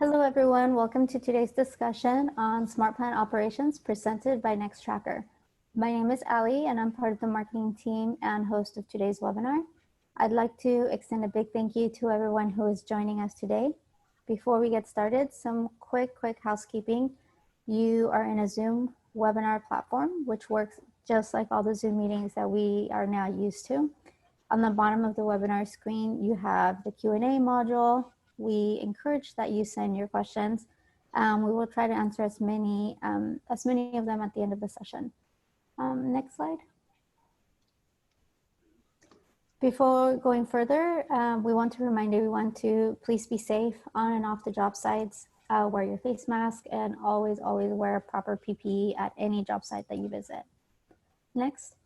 Hello everyone, welcome to today's discussion on smart plant operations presented by Nextracker. My name is Ali and I'm part of the marketing team and host of today's webinar. I'd like to extend a big thank you to everyone who is joining us today. Before we get started, some quick housekeeping. You are in a Zoom webinar platform, which works just like all the Zoom meetings that we are now used to. On the bottom of the webinar screen, you have the Q&A module. We encourage that you send your questions. We will try to answer as many of them at the end of the session. Next slide. Before going further, we want to remind everyone to please be safe on and off the job sites, wear your face mask, and always wear proper PPE at any job site that you visit. Next.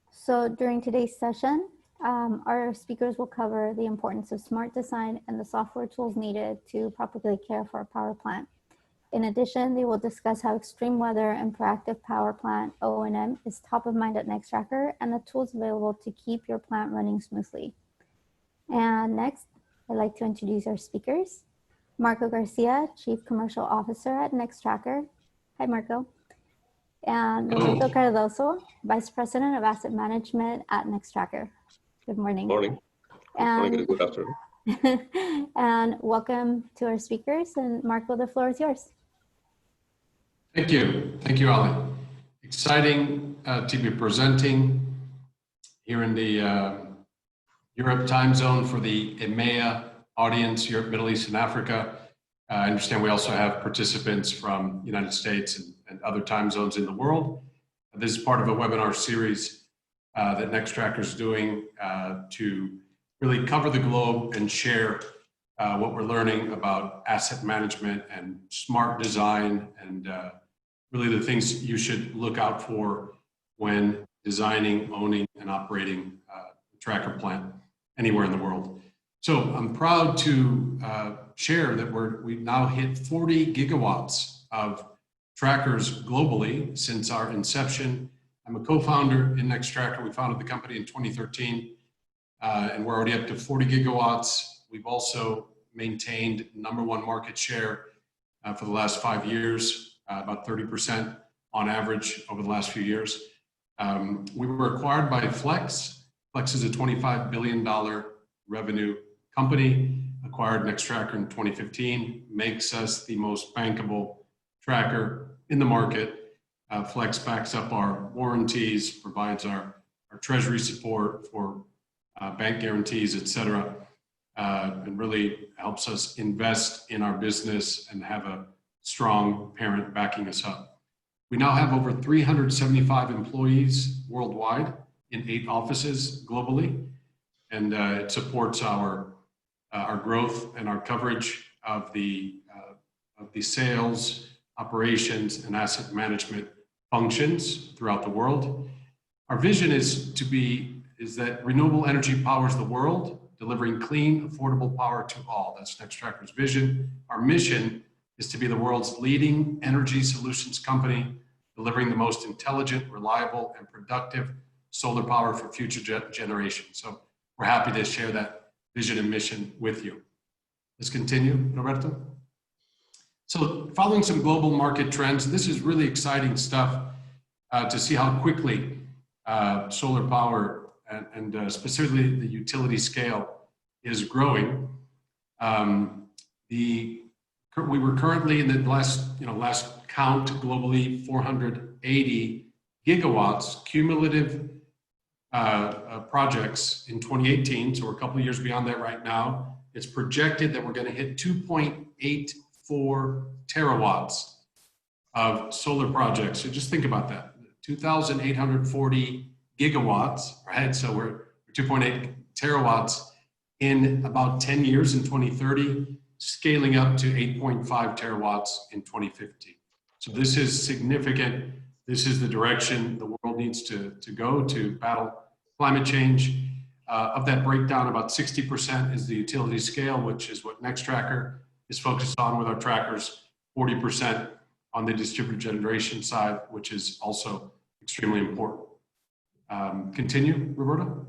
So during today's session, our speakers will cover the importance of smart design and the software tools needed to properly care for a power plant. In addition, they will discuss how extreme weather and proactive power plant O&M is top of mind at Nextracker and the tools available to keep your plant running smoothly. And next, I'd like to introduce our speakers. Marco Garcia, Chief Commercial Officer at Nextracker. Hi, Marco. And Roberto Cardoso, Vice President of Asset Management at Nextracker. Good morning. Morning. And, good afternoon. And welcome to our speakers. And Marco, the floor is yours. Thank you. Thank you, Ali. Exciting to be presenting here in the Europe time zone for the EMEA audience, Europe, Middle East, and Africa. I understand we also have participants from the United States and other time zones in the world. This is part of a webinar series that Nextracker is doing to really cover the globe and share what we're learning about asset management and smart design and really the things you should look out for when designing, owning, and operating a tracker plant anywhere in the world. So I'm proud to share that we've now hit 40 gigawatts of trackers globally since our inception. I'm a co-founder in Nextracker. We founded the company in 2013, and we're already up to 40 gigawatts. We've also maintained #1 market share for the last 5 years, about 30% on average over the last few years. We were acquired by Flex. Flex is a $25 billion revenue company, acquired Nextracker in 2015, makes us the most bankable tracker in the market. Flex backs up our warranties, provides our treasury support for bank guarantees, et cetera, and really helps us invest in our business and have a strong parent backing us up. We now have over 375 employees worldwide in 8 offices globally, and it supports our growth and our coverage of the sales, operations, and asset management functions throughout the world. Our vision is that renewable energy powers the world, delivering clean, affordable power to all. That's Nextracker's vision. Our mission is to be the world's leading energy solutions company, delivering the most intelligent, reliable, and productive solar power for future generations. So we're happy to share that vision and mission with you. Let's continue, Roberto. So following some global market trends, this is really exciting stuff to see how quickly solar power and specifically the utility scale is growing. We were currently in the last count globally 480 gigawatts cumulative projects in 2018. So we're a couple of years beyond that right now. It's projected that we're going to hit 2.84 terawatts of solar projects. So just think about that. 2,840 gigawatts, right? So we're 2.8 terawatts in about 10 years in 2030, scaling up to 8.5 terawatts in 2050. So this is significant. This is the direction the world needs to go to battle climate change. Of that breakdown, about 60% is the utility scale, which is what Nextracker is focused on with our trackers, 40% on the distributed generation side, which is also extremely important. Continue, Roberto.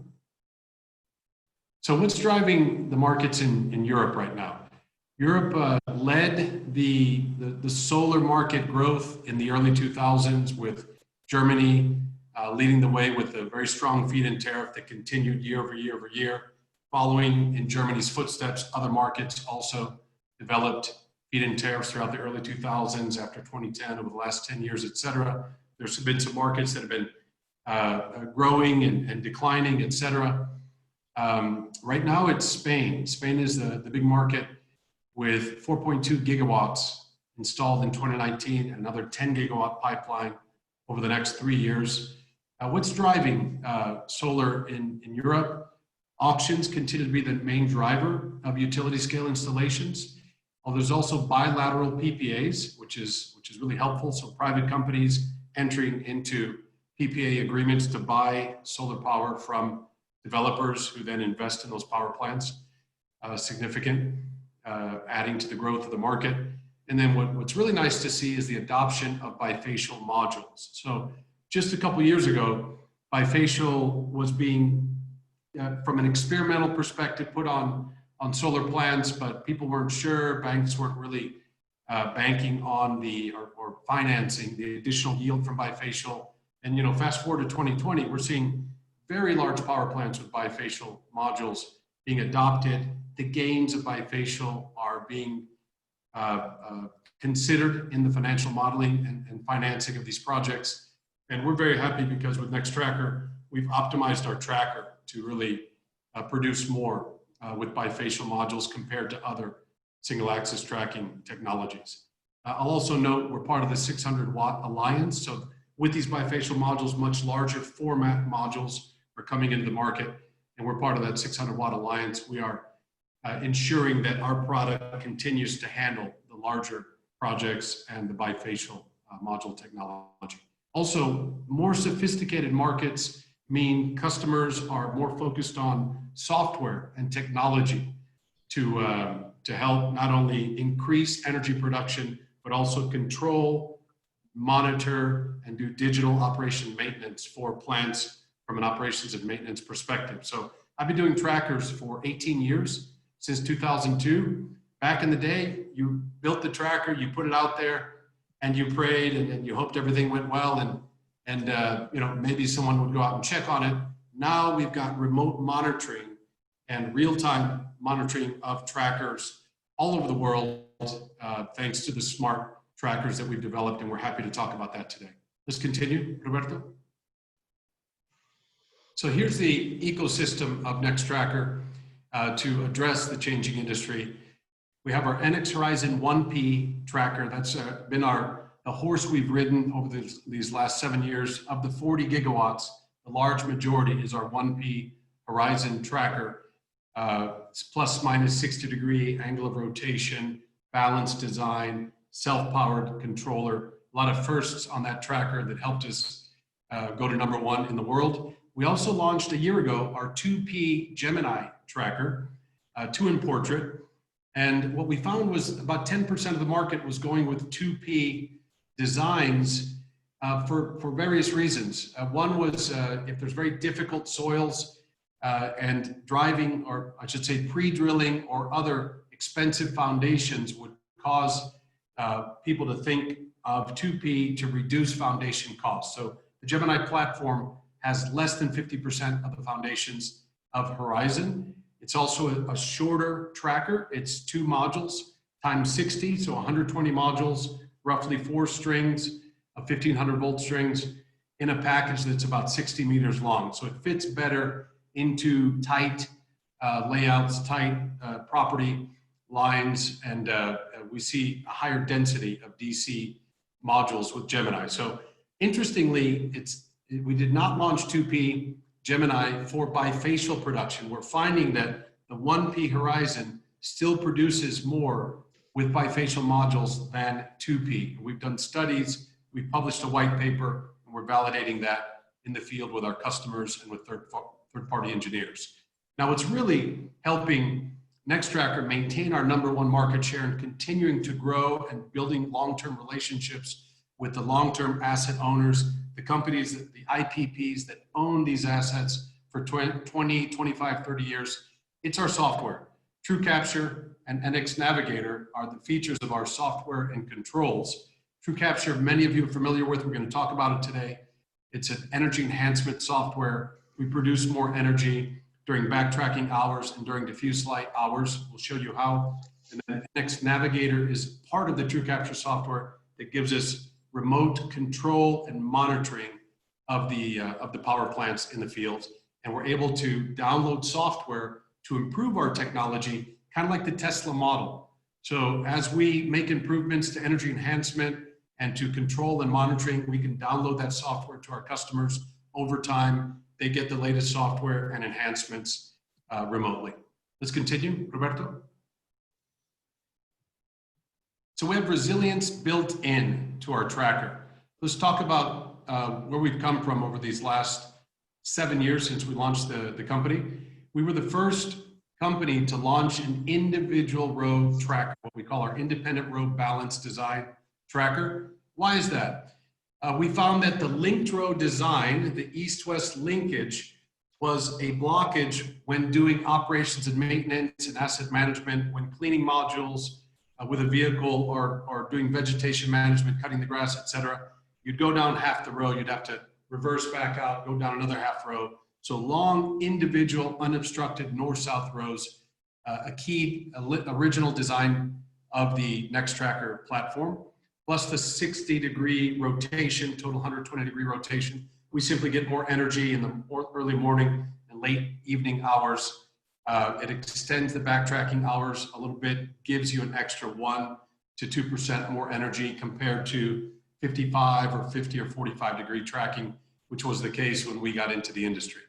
So what's driving the markets in Europe right now? Europe led the solar market growth in the early 2000s, with Germany leading the way with a very strong feed-in tariff that continued year over year over year. Following in Germany's footsteps, other markets also developed feed-in tariffs throughout the early 2000s, after 2010, over the last 10 years, et cetera. There's been some markets that have been growing and declining, et cetera. Right now it's Spain. Spain is the big market, with 4.2 gigawatts installed in 2019, and another 10 gigawatt pipeline over the next 3 years. What's driving solar in Europe? Auctions continue to be the main driver of utility scale installations. There's also bilateral PPAs, which is really helpful. So private companies entering into PPA agreements to buy solar power from developers who then invest in those power plants, significant, adding to the growth of the market. And then what's really nice to see is the adoption of bifacial modules. So just a couple of years ago, bifacial was being, from an experimental perspective, put on solar plants, but people weren't sure. Banks weren't really banking on or financing the additional yield from bifacial. And fast forward to 2020, we're seeing very large power plants with bifacial modules being adopted. The gains of bifacial are being considered in the financial modeling and financing of these projects. And we're very happy because with Nextracker, we've optimized our tracker to really produce more with bifacial modules compared to other single axis tracking technologies. I'll also note we're part of the 600 watt alliance. So with these bifacial modules, much larger format modules are coming into the market, and we're part of that 600 watt alliance. We are ensuring that our product continues to handle the larger projects and the bifacial module technology. Also, more sophisticated markets mean customers are more focused on software and technology to help not only increase energy production, but also control, monitor, and do digital operation maintenance for plants from an operations and maintenance perspective. So I've been doing trackers for 18 years, since 2002. Back in the day, you built the tracker, you put it out there, and you prayed, and you hoped everything went well, and maybe someone would go out and check on it. Now we've got remote monitoring and real-time monitoring of trackers all over the world, thanks to the smart trackers that we've developed, and we're happy to talk about that today. Let's continue, Roberto. So here's the ecosystem of Nextracker to address the changing industry. We have our NX Horizon 1P tracker. That's been the horse we've ridden over these last 7 years. Of the 40 gigawatts, the large majority is our 1P Horizon tracker. It's plus minus 60-degree angle of rotation, balanced design, self-powered controller. A lot of firsts on that tracker that helped us go to #1 in the world. We also launched a year ago our 2P Gemini tracker, 2 in portrait. And what we found was about 10% of the market was going with 2P designs for various reasons. One was if there's very difficult soils and driving, or I should say pre-drilling or other expensive foundations would cause people to think of 2P to reduce foundation costs. So the Gemini platform has less than 50% of the foundations of Horizon. It's also a shorter tracker. It's 2 modules times 60, so 120 modules, roughly 4 strings of 1500 volt strings in a package that's about 60 meters long. So it fits better into tight layouts, tight property lines, and we see a higher density of DC modules with Gemini. So interestingly, we did not launch 2P Gemini for bifacial production. We're finding that the 1P Horizon still produces more with bifacial modules than 2P. We've done studies, we've published a white paper, and we're validating that in the field with our customers and with third-party engineers. Now, what's really helping Nextracker maintain our #1 market share and continuing to grow and building long-term relationships with the long-term asset owners, the companies, the IPPs that own these assets for 20, 25, 30 years, It's our software. TrueCapture and NX Navigator are the features of our software and controls. TrueCapture, many of you are familiar with. We're going to talk about it today. It's an energy enhancement software. We produce more energy during backtracking hours and during diffuse light hours. We'll show you how. And then NX Navigator is part of the TrueCapture software that gives us remote control and monitoring of the power plants in the fields. And we're able to download software to improve our technology, kind of like the Tesla model. So as we make improvements to energy enhancement and to control and monitoring, we can download that software to our customers over time. They get the latest software and enhancements remotely. Let's continue, Roberto. So we have resilience built in to our tracker. Let's talk about where we've come from over these last 7 years since we launched the company. We were the first company to launch an individual row tracker, what we call our independent row balance design tracker. Why is that? We found that the linked row design, the east-west linkage, was a blockage when doing operations and maintenance and asset management, when cleaning modules with a vehicle or doing vegetation management, cutting the grass, etc. You'd go down half the row, you'd have to reverse back out, go down another half row. So long, individual, unobstructed north-south rows, a key original design of the Nextracker platform, plus the 60-degree rotation, total 120-degree rotation. We simply get more energy in the early morning and late evening hours. It extends the backtracking hours a little bit, gives you an extra 1 to 2% more energy compared to 55 or 50 or 45-degree tracking, which was the case when we got into the industry.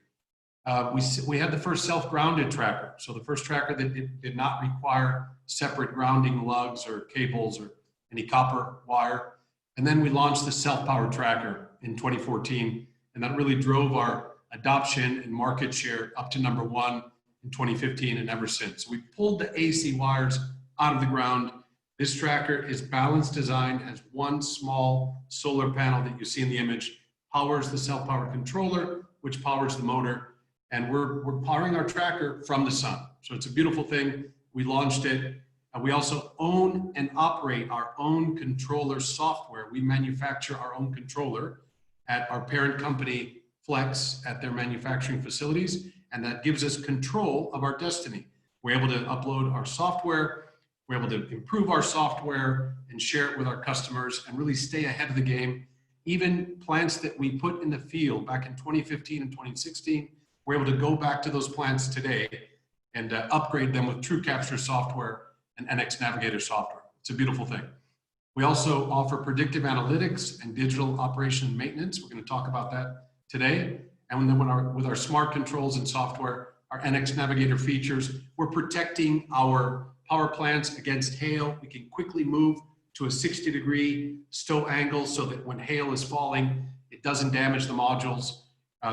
We had the first self-grounded tracker. So the first tracker that did not require separate grounding lugs or cables or any copper wire. And then we launched the self-powered tracker in 2014. And that really drove our adoption and market share up to #1 in 2015 and ever since. So we pulled the AC wires out of the ground. This tracker is balanced design, has one small solar panel that you see in the image, powers the self-powered controller, which powers the motor. And we're powering our tracker from the sun. So it's a beautiful thing. We launched it. We also own and operate our own controller software. We manufacture our own controller at our parent company, Flex, at their manufacturing facilities. And that gives us control of our destiny. We're able to upload our software. We're able to improve our software and share it with our customers and really stay ahead of the game. Even plants that we put in the field back in 2015 and 2016, we're able to go back to those plants today and upgrade them with TrueCapture software and NX Navigator software. It's a beautiful thing. We also offer predictive analytics and digital operation maintenance. We're going to talk about that today. And then with our smart controls and software, our NX Navigator features, we're protecting our power plants against hail. We can quickly move to a 60-degree stow angle so that when hail is falling, it doesn't damage the modules.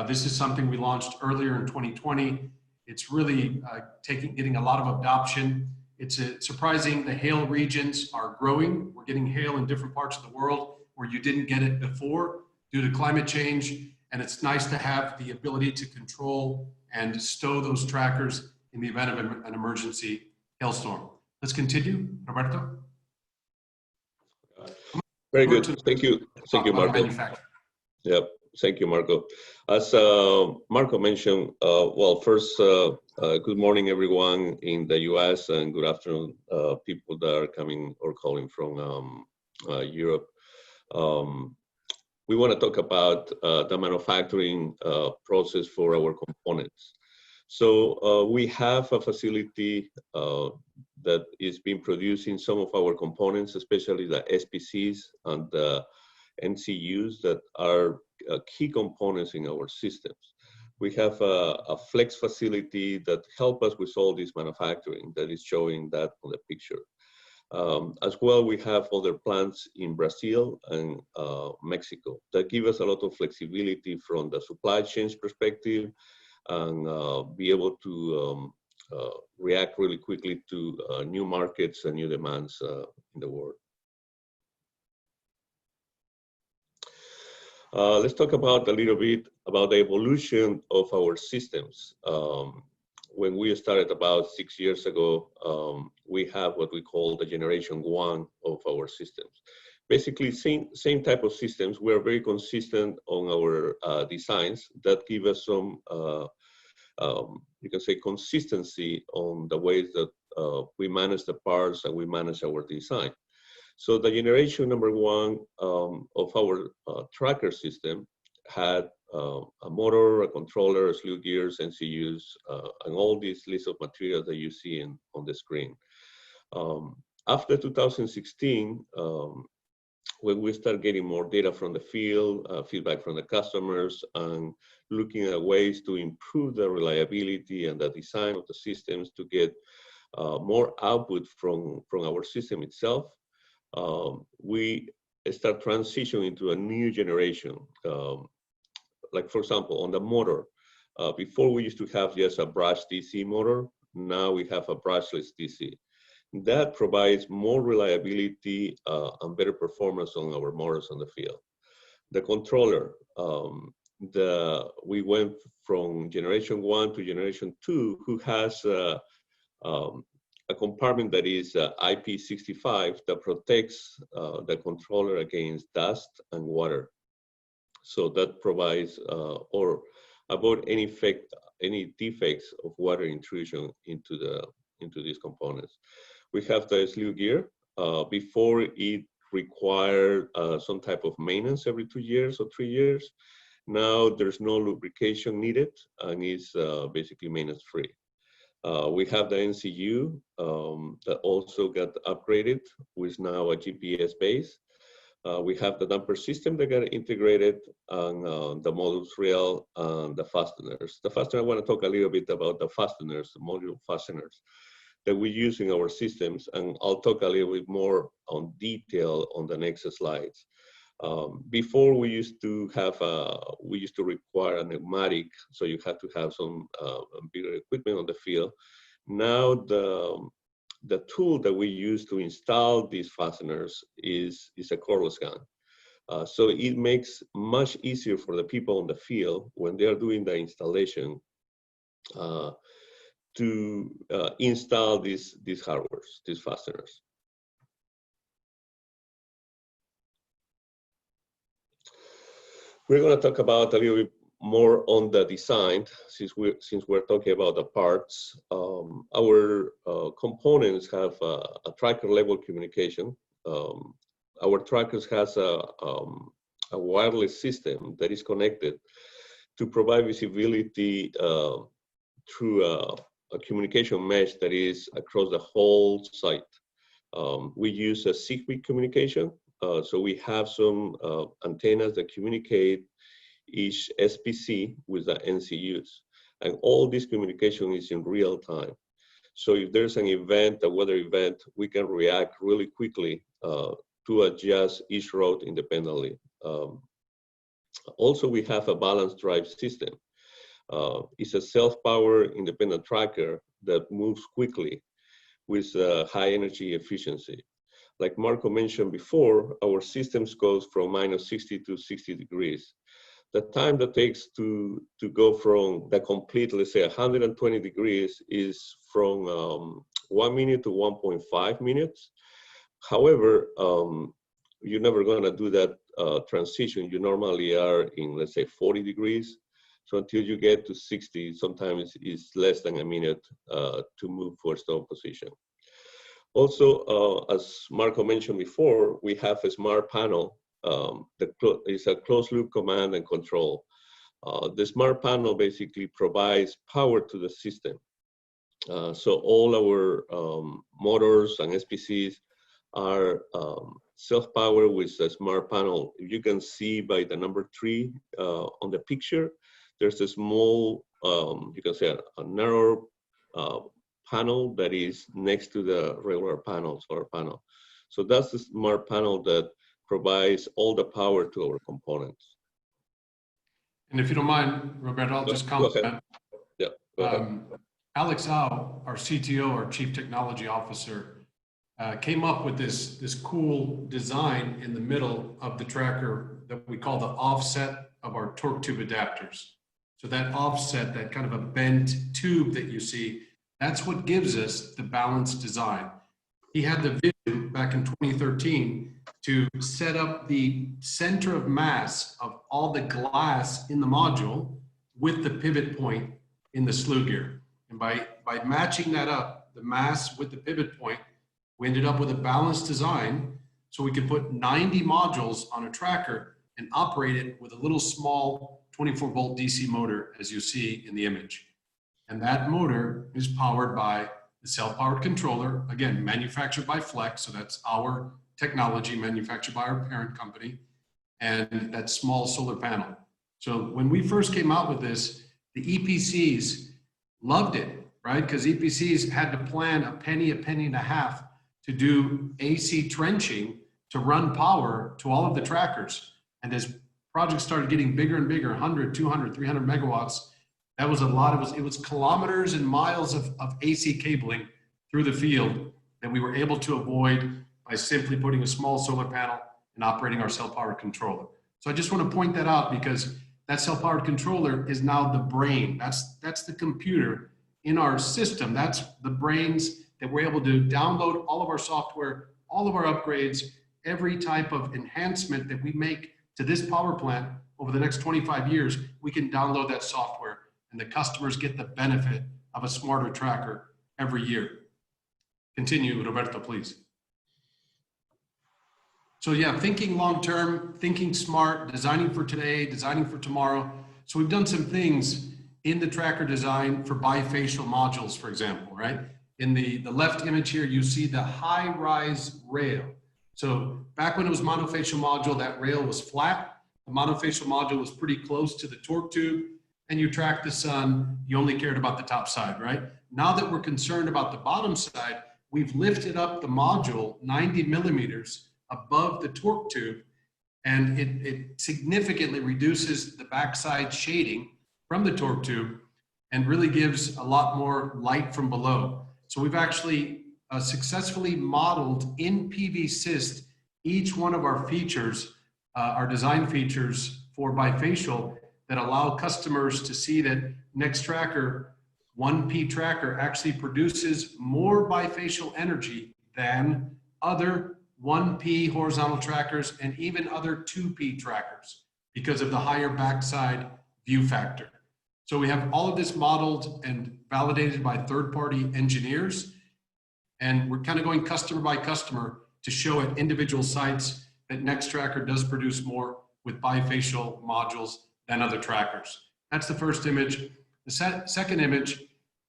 This is something we launched earlier in 2020. It's really getting a lot of adoption. It's surprising the hail regions are growing. We're getting hail in different parts of the world where you didn't get it before due to climate change. And it's nice to have the ability to control and stow those trackers in the event of an emergency hailstorm. Let's continue, Roberto. Very good. Thank you. Thank you, Marco. Yep. Thank you, Marco. As Marco mentioned, well, first, good morning, everyone in the US, and good afternoon, people that are coming or calling from Europe. We want to talk about the manufacturing process for our components. So we have a facility that is being producing some of our components, especially the SPCs and the NCUs that are key components in our systems. We have a flex facility that helps us with all this manufacturing that is showing that on the picture. As well, we have other plants in Brazil and Mexico that give us a lot of flexibility from the supply chain perspective and be able to react really quickly to new markets and new demands in the world. Let's talk about a little bit about the evolution of our systems. when we started about 6 years ago, we have what we call the generation 1 of our systems. Basically, same type of systems. We are very consistent on our designs that give us some, you can say, consistency on the ways that we manage the parts and we manage our design. So the generation number 1 of our tracker system had a motor, a controller, slew gears, NCUs, and all these lists of materials that you see on the screen. After 2016, when we start getting more data from the field, feedback from the customers, and looking at ways to improve the reliability and the design of the systems to get more output from our system itself, we start transitioning to a new generation. Like for example, on the motor, before we used to have just a brush DC motor, now we have a brushless DC. That provides more reliability and better performance on our motors on the field. The controller, we went from generation 1 to generation 2, who has a compartment that is IP65 that protects the controller against dust and water. So that provides or avoid any defects of water intrusion into these components. We have the slew gear. Before it required some type of maintenance every 2 years or 3 years. Now there's no lubrication needed and it's basically maintenance free. We have the NCU that also got upgraded with now a GPS base. We have the damper system that got integrated on the module rail and the fasteners. The fastener, I want to talk a little bit about the fasteners, the module fasteners that we use in our systems, and I'll talk a little bit more on detail on the next slides. Before we used to require a pneumatic, so you have to have some bigger equipment on the field. Now the tool that we use to install these fasteners is a cordless gun. So it makes much easier for the people on the field when they are doing the installation to install these hardwares, these fasteners. We're going to talk about a little bit more on the design, since we're talking about the parts. Our components have a tracker level communication. Our trackers has a wireless system that is connected to provide visibility through a communication mesh that is across the whole site. We use a Zigbee communication. So we have some antennas that communicate each SPC with the NCUs. And all this communication is in real time. So if there's an event, a weather event, we can react really quickly to adjust each route independently. Also, we have a balanced drive system. It's a self-powered independent tracker that moves quickly with high energy efficiency. Like Marco mentioned before, our systems goes from -60 to 60 degrees. The time that takes to go from the complete, let's say 120 degrees, is from 1 minute to 1.5 minutes. However, you're never gonna do that transition. You normally are in, let's say, 40 degrees. So until you get to 60, sometimes it's less than a minute to move for stow position. Also, as Marco mentioned before, we have a smart panel that is a closed loop command and control. The smart panel basically provides power to the system. So all our motors and SPCs are self-powered with a smart panel. You can see by the number 3 on the picture, there's a small, you can say a narrow panel that is next to the regular panel, solar panel. So that's the smart panel that provides all the power to our components. And if you don't mind, Roberto, I'll just comment. Yeah, go ahead. Alex Au, our CTO, our Chief Technology Officer, came up with this cool design in the middle of the tracker that we call the offset of our torque tube adapters. So that offset, that kind of a bent tube that you see, that's what gives us the balanced design. He had the vision back in 2013 to set up the center of mass of all the glass in the module with the pivot point in the slew gear. And by matching that up, the mass with the pivot point, we ended up with a balanced design so we could put 90 modules on a tracker and operate it with a little small 24-volt DC motor, as you see in the image. And that motor is powered by the self-powered controller, again, manufactured by Flex, so that's our technology manufactured by our parent company, and that small solar panel. So when we first came out with this, the EPCs loved it, right? Because EPCs had to plan a penny and a half to do AC trenching to run power to all of the trackers. And as projects started getting bigger and bigger, 100, 200, 300 megawatts, that was a lot. It was kilometers and miles of AC cabling through the field that we were able to avoid by simply putting a small solar panel and operating our self-powered controller. So I just want to point that out because that self-powered controller is now the brain. That's the computer in our system. That's the brains that we're able to download all of our software, all of our upgrades, every type of enhancement that we make to this power plant over the next 25 years, we can download that software and the customers get the benefit of a smarter tracker every year. Continue, Roberto, please. So yeah, thinking long-term, thinking smart, designing for today, designing for tomorrow. So we've done some things in the tracker design for bifacial modules, for example, right? In the left image here, you see the high-rise rail. So back when it was monofacial module, that rail was flat. The monofacial module was pretty close to the torque tube, and you tracked the sun. You only cared about the top side, right? Now that we're concerned about the bottom side, we've lifted up the module 90 millimeters above the torque tube, and it significantly reduces the backside shading from the torque tube and really gives a lot more light from below. So we've actually successfully modeled in PV-Syst each one of our features, our design features for bifacial that allow customers to see that Nextracker 1P tracker actually produces more bifacial energy than other 1P horizontal trackers and even other 2P trackers because of the higher backside view factor. So we have all of this modeled and validated by third-party engineers, and we're kind of going customer by customer to show at individual sites that Nextracker does produce more with bifacial modules than other trackers. That's the first image. The second image,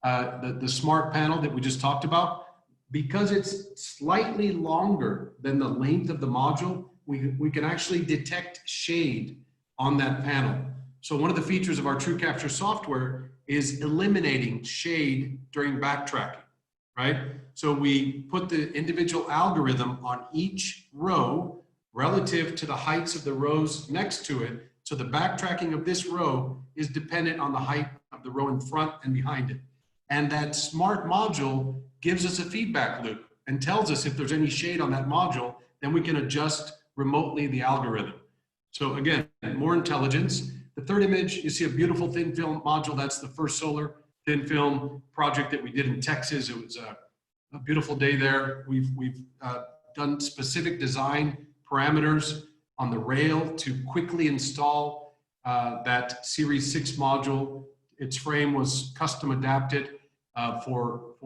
the smart panel that we just talked about, because it's slightly longer than the length of the module, we can actually detect shade on that panel. So one of the features of our TrueCapture software is eliminating shade during backtracking, right? So we put the individual algorithm on each row relative to the heights of the rows next to it. So the backtracking of this row is dependent on the height of the row in front and behind it. And that smart module gives us a feedback loop and tells us if there's any shade on that module, then we can adjust remotely the algorithm. So again, more intelligence. The third image, you see a beautiful thin film module. That's the first solar thin film project that we did in Texas. It was a beautiful day there. We've done specific design parameters on the rail to quickly install that Series 6 module. Its frame was custom adapted for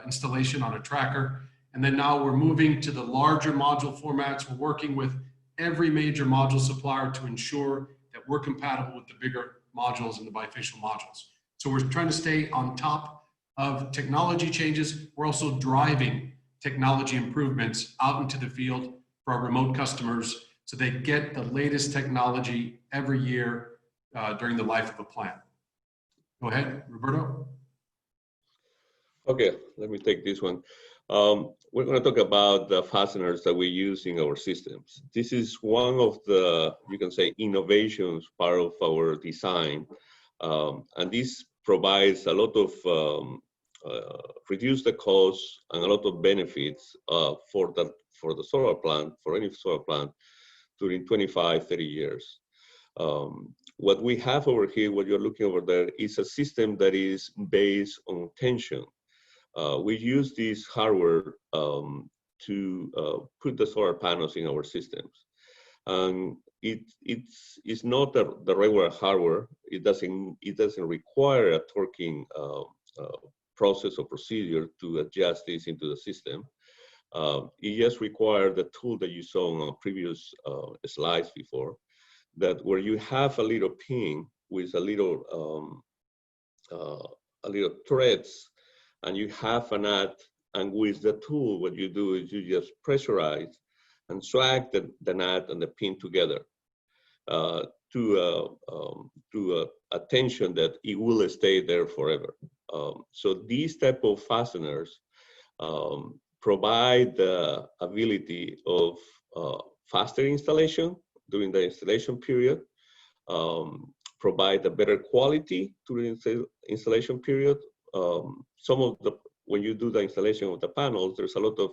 installation on a tracker. And then now we're moving to the larger module formats. We're working with every major module supplier to ensure that we're compatible with the bigger modules and the bifacial modules. So we're trying to stay on top of technology changes. We're also driving technology improvements out into the field for our remote customers so they get the latest technology every year during the life of a plant. Go ahead, Roberto. Okay, let me take this one. We're going to talk about the fasteners that we use in our systems. This is one of the, you can say, innovations part of our design. And this provides a lot of, reduce the cost and a lot of benefits for the solar plant, for any solar plant during 25, 30 years. what we have over here, what you're looking over there, is a system that is based on tension. We use this hardware to put the solar panels in our systems. And it's not the regular hardware. It doesn't require a torquing process or procedure to adjust this into the system. It just requires the tool that you saw on previous slides before, that where you have a little pin with a little threads, and you have a nut, and with the tool, what you do is you just pressurize and swag the nut and the pin together to a tension that it will stay there forever. So these type of fasteners provide the ability of faster installation during the installation period, provide a better quality during the installation period. When you do the installation of the panels, there's a lot of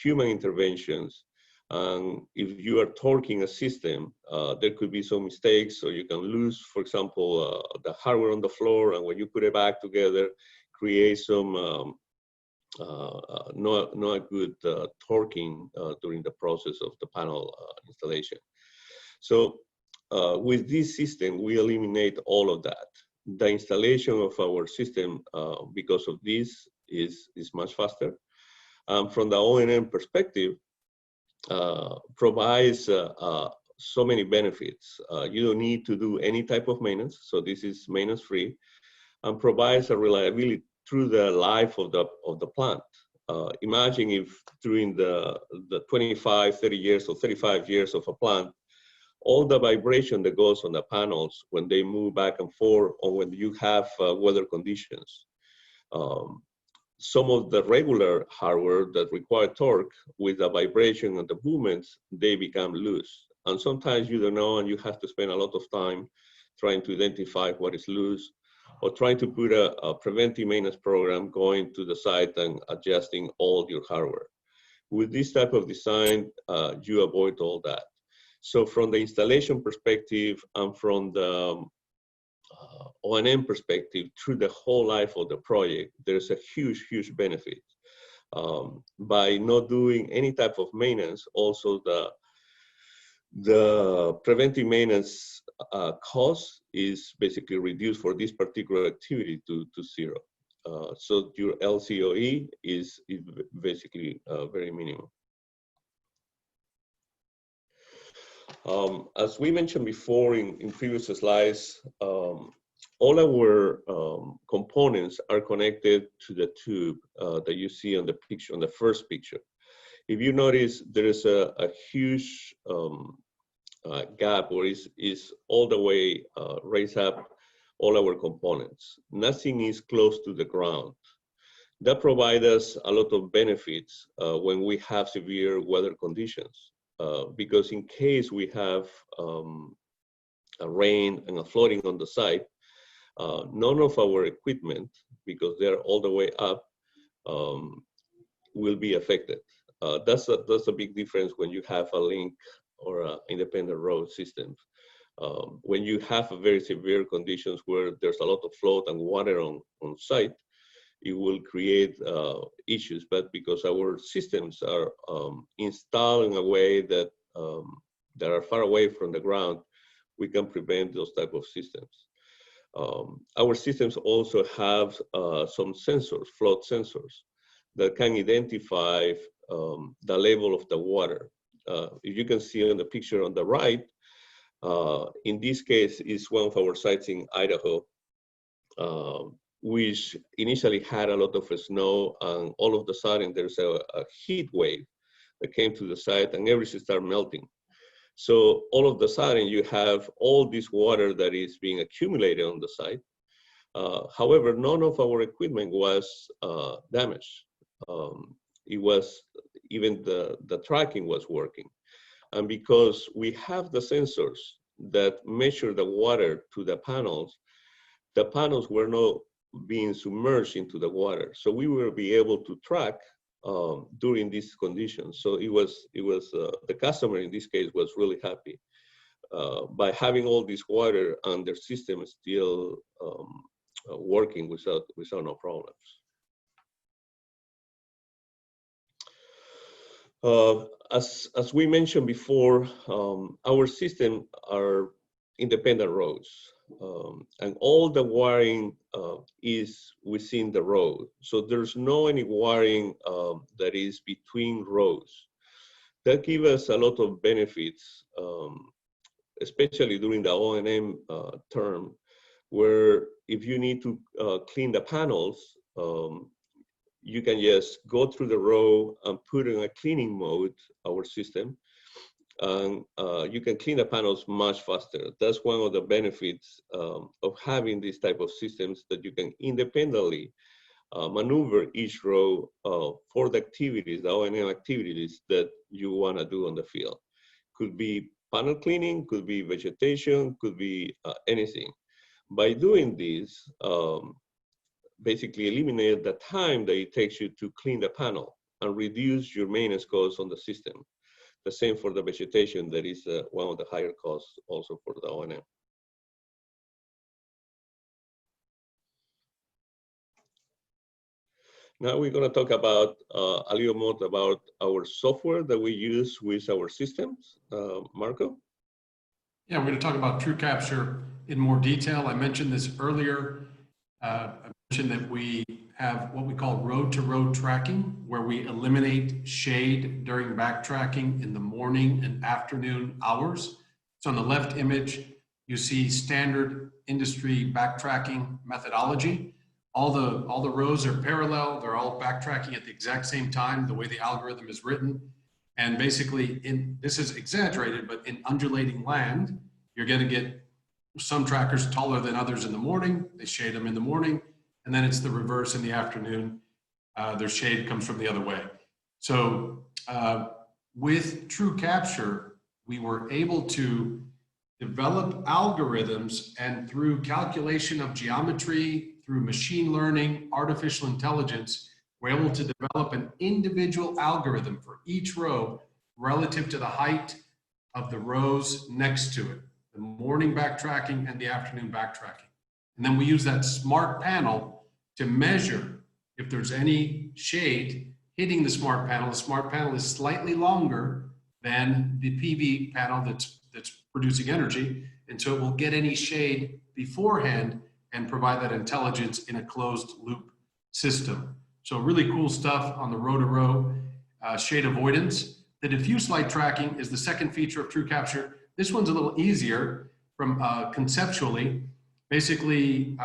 human interventions. And if you are torquing a system, there could be some mistakes, or you can lose, for example, the hardware on the floor, and when you put it back together, create some not good torquing during the process of the panel installation. So with this system, we eliminate all of that. The installation of our system, because of this, is much faster. From the O&M perspective, provides so many benefits. You don't need to do any type of maintenance, so this is maintenance free, and provides a reliability through the life of the plant. Imagine if during the 25, 30 years or 35 years of a plant, all the vibration that goes on the panels when they move back and forth, or when you have weather conditions. Some of the regular hardware that require torque, with the vibration and the movements, they become loose. And sometimes you don't know, and you have to spend a lot of time trying to identify what is loose, or trying to put a preventive maintenance program, going to the site and adjusting all your hardware. With this type of design, you avoid all that. So from the installation perspective and from the O&M perspective, through the whole life of the project, there's a huge, huge benefit. By not doing any type of maintenance, also the preventive maintenance cost is basically reduced for this particular activity to zero. So your LCOE is basically very minimal. As we mentioned before in previous slides, all our components are connected to the tube that you see on the picture, on the first picture. If you notice, there is a huge gap where is all the way raised up all our components. Nothing is close to the ground. That provides us a lot of benefits when we have severe weather conditions. Because in case we have a rain and a flooding on the site, none of our equipment, because they're all the way up, will be affected. That's a big difference when you have a link or independent road system. When you have a very severe conditions where there's a lot of flood and water on site, it will create issues. But because our systems are installed in a way that are far away from the ground, we can prevent those type of systems. Our systems also have some sensors, flood sensors, that can identify the level of the water. If you can see on the picture on the right, in this case is one of our sites in Idaho, which initially had a lot of snow, and all of a sudden there's a heat wave that came to the site, and everything started melting. So all of a sudden you have all this water that is being accumulated on the site. However, none of our equipment was damaged. It was, even the tracking was working. And because we have the sensors that measure the water to the panels were not being submerged into the water. So we will be able to track during these conditions. So it was the customer in this case was really happy. by having all this water and their system still working without no problems. As we mentioned before, our system are independent rows, and all the wiring is within the row. So there's no any wiring that is between rows. That gives us a lot of benefits, especially during the O&M term, where if you need to clean the panels, you can just go through the row and put in a cleaning mode, our system, and you can clean the panels much faster. That's one of the benefits of having these type of systems, that you can independently maneuver each row for the activities, the O&M activities that you want to do on the field. Could be panel cleaning, could be vegetation, could be anything. By doing this, basically eliminate the time that it takes you to clean the panel and reduce your maintenance costs on the system. The same for the vegetation, that is one of the higher costs also for the O&M. Now we're going to talk about a little more about our software that we use with our systems. Marco? Yeah, we're going to talk about TrueCapture in more detail. I mentioned this earlier. I mentioned that we have what we call road-to-road tracking, where we eliminate shade during backtracking in the morning and afternoon hours. So on the left image, you see standard industry backtracking methodology. All the rows are parallel. They're all backtracking at the exact same time, the way the algorithm is written. And basically, this is exaggerated, but in undulating land, you're going to get some trackers taller than others in the morning. They shade them in the morning. And then it's the reverse in the afternoon. Their shade comes from the other way. So with TrueCapture, we were able to develop algorithms, and through calculation of geometry, through machine learning, artificial intelligence, we're able to develop an individual algorithm for each row relative to the height of the rows next to it, the morning backtracking and the afternoon backtracking. And then we use that smart panel to measure if there's any shade hitting the smart panel. The smart panel is slightly longer than the PV panel that's producing energy, and so it will get any shade beforehand and provide that intelligence in a closed loop system. So really cool stuff on the row-to-row shade avoidance. The diffuse light tracking is the second feature of TrueCapture. This one's a little easier from conceptually. Basically,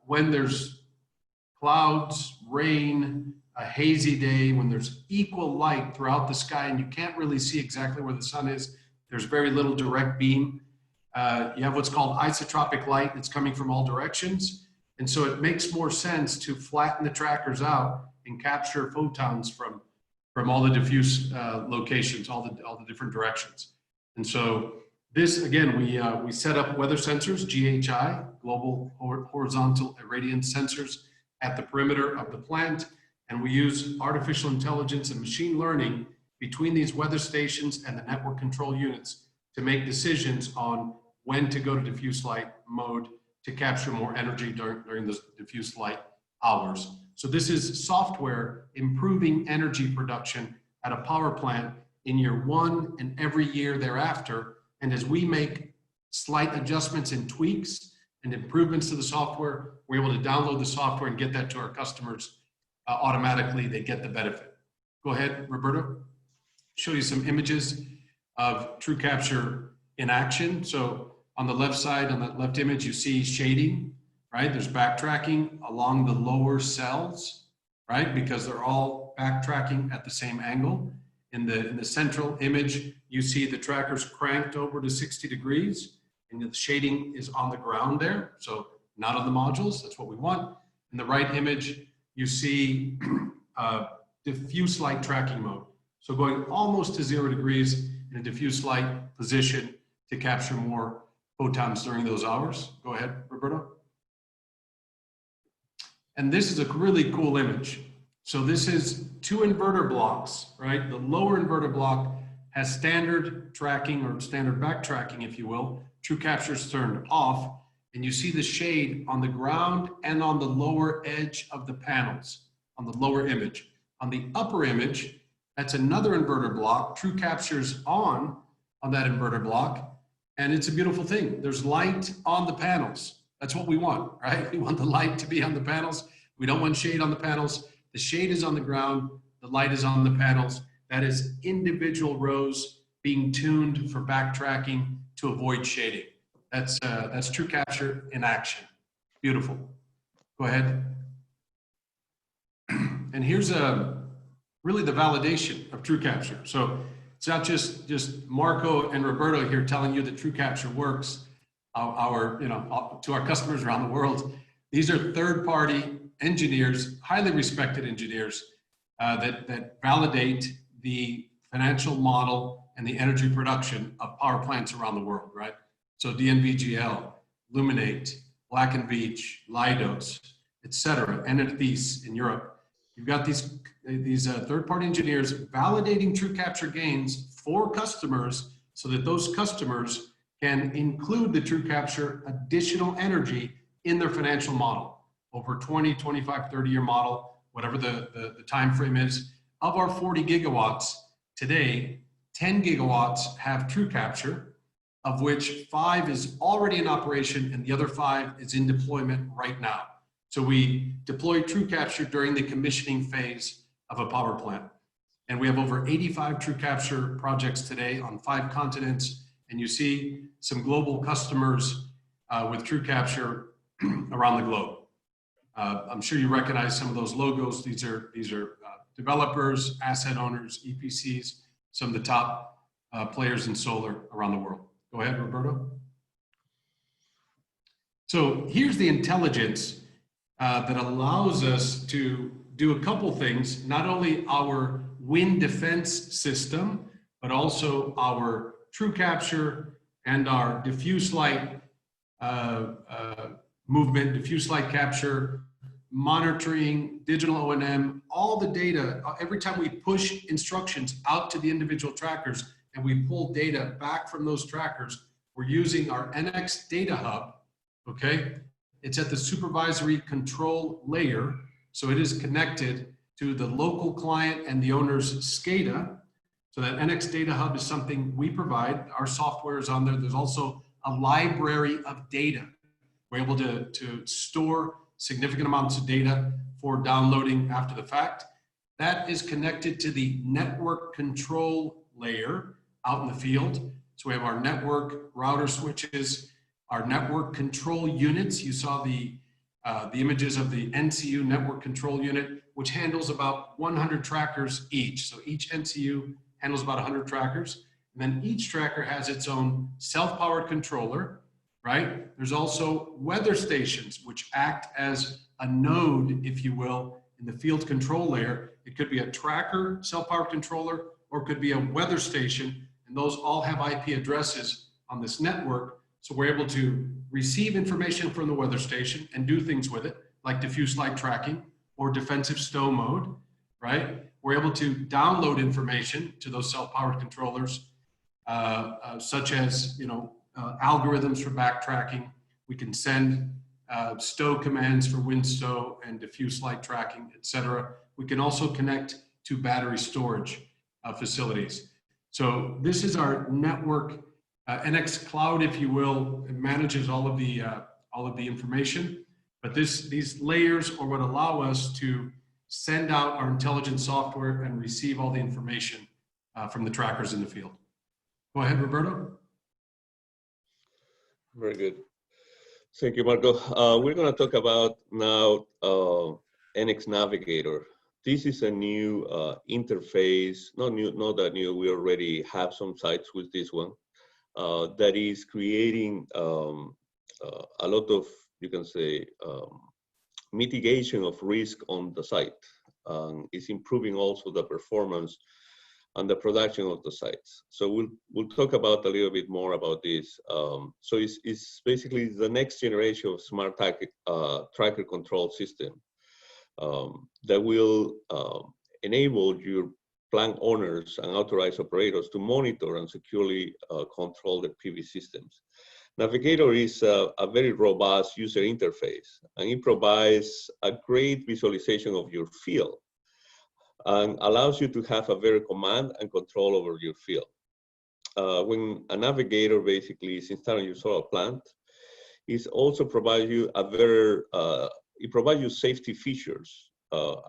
when there's clouds, rain, a hazy day, when there's equal light throughout the sky and you can't really see exactly where the sun is, there's very little direct beam. You have what's called isotropic light. It's coming from all directions. And so it makes more sense to flatten the trackers out and capture photons from all the diffuse locations, all the different directions. And so this, again, we set up weather sensors, GHI, global horizontal irradiance sensors, at the perimeter of the plant. And we use artificial intelligence and machine learning between these weather stations and the network control units to make decisions on when to go to diffuse light mode to capture more energy during those diffuse light hours. So this is software improving energy production at a power plant in year 1 and every year thereafter. And as we make slight adjustments and tweaks and improvements to the software, we're able to download the software and get that to our customers automatically. They get the benefit. Go ahead, Roberto. Show you some images of TrueCapture in action. So on the left side, on that left image, you see shading, right? There's backtracking along the lower cells, right? Because they're all backtracking at the same angle. In the central image, you see the trackers cranked over to 60 degrees, and the shading is on the ground there. So not on the modules, that's what we want. In the right image, you see diffuse light tracking mode. So going almost to 0 degrees in a diffuse light position to capture more photons during those hours. Go ahead, Roberto. And this is a really cool image. So this is 2 inverter blocks, right? The lower inverter block has standard tracking or standard backtracking, if you will. TrueCapture is turned off, and you see the shade on the ground and on the lower edge of the panels, on the lower image. On the upper image, that's another inverter block. TrueCapture's on that inverter block, and it's a beautiful thing. There's light on the panels. That's what we want, right? We want the light to be on the panels. We don't want shade on the panels. The shade is on the ground. The light is on the panels. That is individual rows being tuned for backtracking to avoid shading. That's TrueCapture in action. Beautiful. Go ahead. And here's really the validation of TrueCapture. So it's not just Marco and Roberto here telling you that TrueCapture works. To our customers around the world, these are third-party engineers, highly respected engineers that validate the financial model and the energy production of power plants around the world, right? So DNVGL, Luminate, Black & Veatch, Leidos, et cetera, NFTs in Europe. You've got these third-party engineers validating TrueCapture gains for customers so that those customers can include the TrueCapture additional energy in their financial model over 20, 25, 30-year model, whatever the time frame is. Of our 40 gigawatts today, 10 gigawatts have TrueCapture, of which 5 is already in operation and the other 5 is in deployment right now. So we deploy TrueCapture during the commissioning phase of a power plant. And we have over 85 TrueCapture projects today on 5 continents. And you see some global customers with TrueCapture around the globe. I'm sure you recognize some of those logos. These are developers, asset owners, EPCs, some of the top players in solar around the world. Go ahead, Roberto. So here's the intelligence that allows us to do a couple things, not only our wind defense system, but also our TrueCapture and our diffuse light movement, diffuse light capture, monitoring, digital O&M, all the data. Every time we push instructions out to the individual trackers and we pull data back from those trackers, we're using our NX Data Hub, okay? It's at the supervisory control layer, so it is connected to the local client and the owner's SCADA. So that NX Data Hub is something we provide. Our software is on there. There's also a library of data. We're able to store significant amounts of data for downloading after the fact. That is connected to the network control layer out in the field. So we have our network router switches, our network control units. You saw the images of the NCU network control unit, which handles about 100 trackers each. So each NCU handles about 100 trackers. And then each tracker has its own self-powered controller, right? There's also weather stations, which act as a node, if you will, in the field control layer. It could be a tracker self-powered controller, or it could be a weather station. And those all have IP addresses on this network. So we're able to receive information from the weather station and do things with it, like diffuse light tracking or defensive stow mode, right? We're able to download information to those self-powered controllers, such as, algorithms for backtracking. We can send stow commands for wind stow and diffuse light tracking, et cetera. We can also connect to battery storage facilities. So this is our network, NX Cloud, if you will. It manages all of the information, but these layers are what allow us to send out our intelligence software and receive all the information from the trackers in the field. Go ahead, Roberto. Very good. Thank you, Marco. We're going to talk about now NX Navigator. This is a new interface, not that new, we already have some sites with this one, that is creating a lot of, you can say, mitigation of risk on the site. It's improving also the performance and the production of the sites. So we'll talk about a little bit more about this. So it's basically the next generation of smart tracker control system that will enable your plant owners and authorized operators to monitor and securely control the PV systems. Navigator is a very robust user interface, and it provides a great visualization of your field and allows you to have a better command and control over your field. When a navigator basically is installed on your solar plant, it also provides you a better, it provides you safety features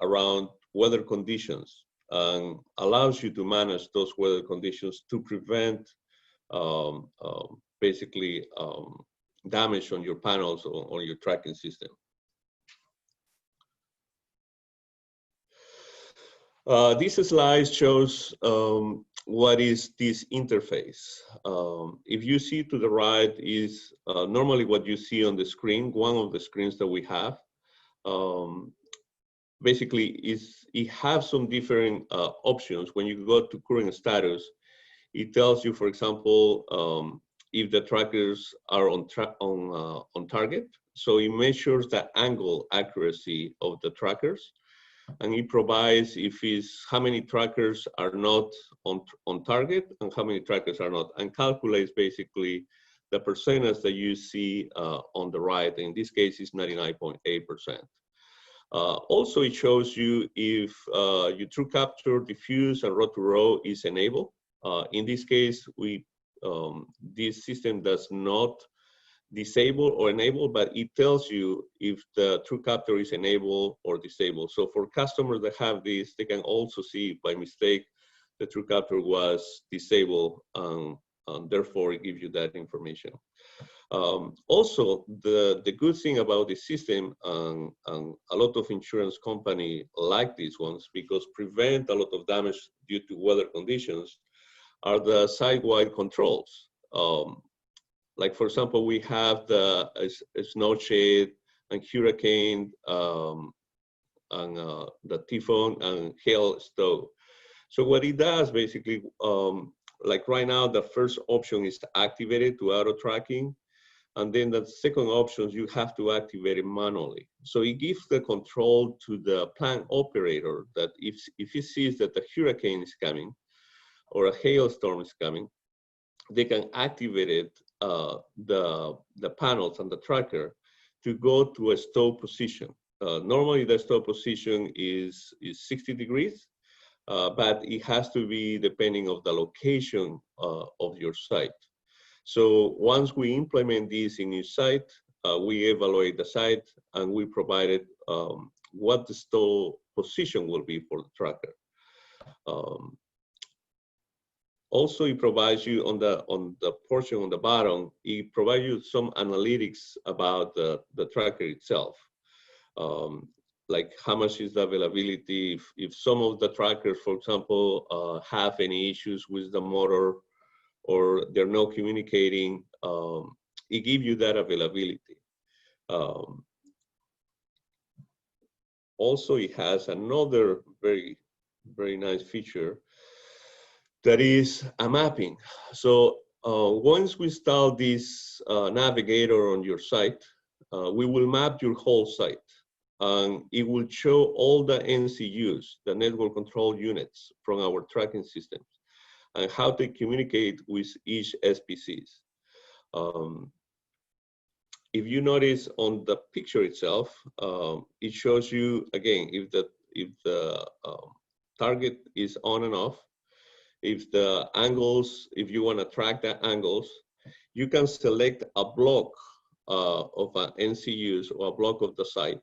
around weather conditions and allows you to manage those weather conditions to prevent basically damage on your panels or on your tracking system. This slide shows what is this interface. If you see to the right is normally what you see on the screen, one of the screens that we have. Basically, it has some different options. When you go to current status, it tells you, for example, if the trackers are on target. So it measures the angle accuracy of the trackers. And it provides how many trackers are not on target and how many trackers are not, and calculates basically the percentage that you see on the right. In this case, it's 99.8%. Also, it shows you if your TrueCapture diffuse and row-to-row is enabled. In this case, this system does not disable or enable, but it tells you if the TrueCapture is enabled or disabled. So for customers that have this, they can also see by mistake the TrueCapture was disabled, and therefore it gives you that information. Also, the good thing about this system, and a lot of insurance companies like these ones because prevent a lot of damage due to weather conditions, are the site-wide controls. Like for example, we have the snow shade and hurricane and the typhoon and hail stow. So what it does basically, like right now, the first option is activated to auto tracking. And then the second option, you have to activate it manually. So it gives the control to the plant operator that if he sees that the hurricane is coming or a hailstorm is coming, they can activate it, the panels and the tracker to go to a stow position. Normally the stow position is 60 degrees, but it has to be depending on the location of your site. So once we implement this in your site, we evaluate the site and we provided what the stow position will be for the tracker. Also, it provides you on the portion on the bottom, it provides you some analytics about the tracker itself. Like how much is the availability, if some of the trackers, for example, have any issues with the motor or they're not communicating, it gives you that availability. Also, it has another very, very nice feature that is a mapping. So once we install this navigator on your site, we will map your whole site. And it will show all the NCUs, the network control units from our tracking systems, and how they communicate with each SPCs. If you notice on the picture itself, it shows you, again, if the target is on and off, if the angles, if you want to track the angles, you can select a block of an NCUs or a block of the site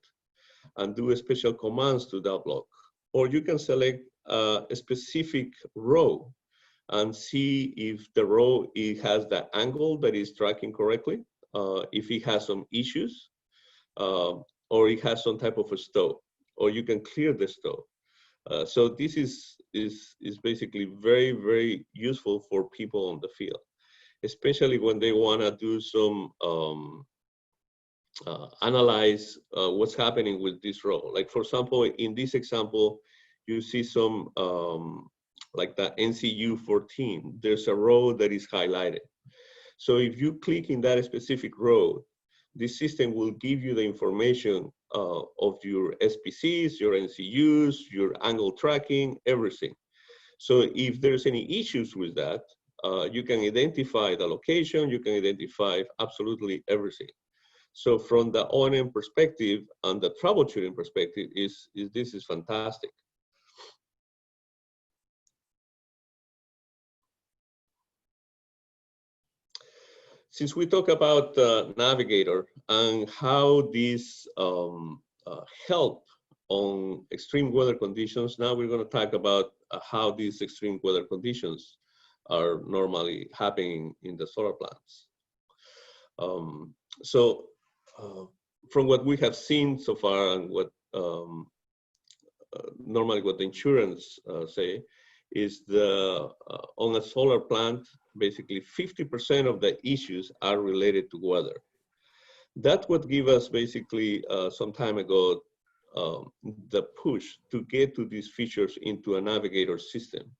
and do special commands to that block. Or you can select a specific row and see if the row, it has the angle that is tracking correctly, if it has some issues, or it has some type of a stow, or you can clear the stow. So this is basically very, very useful for people on the field, especially when they want to do some analyze what's happening with this row. Like for example, in this example, you see some like the NCU 14. There's a row that is highlighted. So if you click in that specific row, this system will give you the information of your SPCs, your NCUs, your angle tracking, everything. So if there's any issues with that, you can identify the location, you can identify absolutely everything. So from the O&M perspective and the troubleshooting perspective, this is fantastic. Since we talk about Navigator and how these help on extreme weather conditions, now we're going to talk about how these extreme weather conditions are normally happening in the solar plants. From what we have seen so far and what normally what the insurance say is on a solar plant, basically 50% of the issues are related to weather. That's what gave us basically some time ago the push to get to these features into a Navigator system.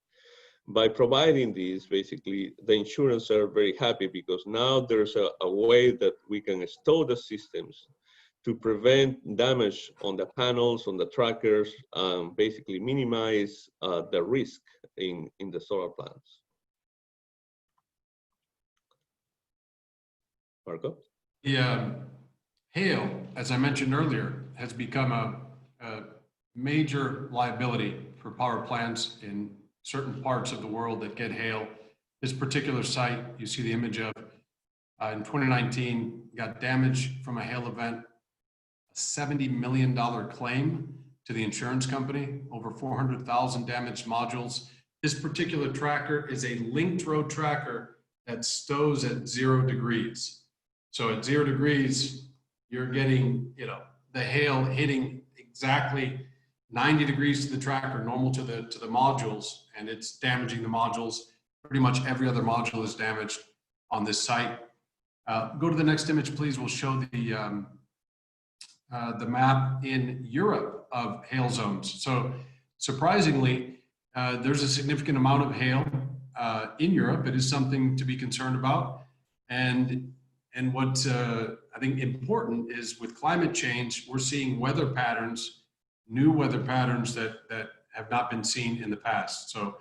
By providing these, basically, the insurance are very happy because now there's a way that we can stow the systems to prevent damage on the panels, on the trackers, basically minimize the risk in the solar plants. Marco? The hail, as I mentioned earlier, has become a major liability for power plants in certain parts of the world that get hail. This particular site, you see the image of, in 2019, got damage from a hail event, a $70 million claim to the insurance company, over 400,000 damaged modules. This particular tracker is a linked row tracker that stows at 0 degrees. So at 0 degrees, you're getting, the hail hitting exactly 90 degrees to the tracker, normal to the modules, and it's damaging the modules. Pretty much every other module is damaged on this site. Go to the next image, please. We'll show the map in Europe of hail zones. So surprisingly, there's a significant amount of hail in Europe. It is something to be concerned about. And what I think important is with climate change, we're seeing weather patterns, new weather patterns that have not been seen in the past. So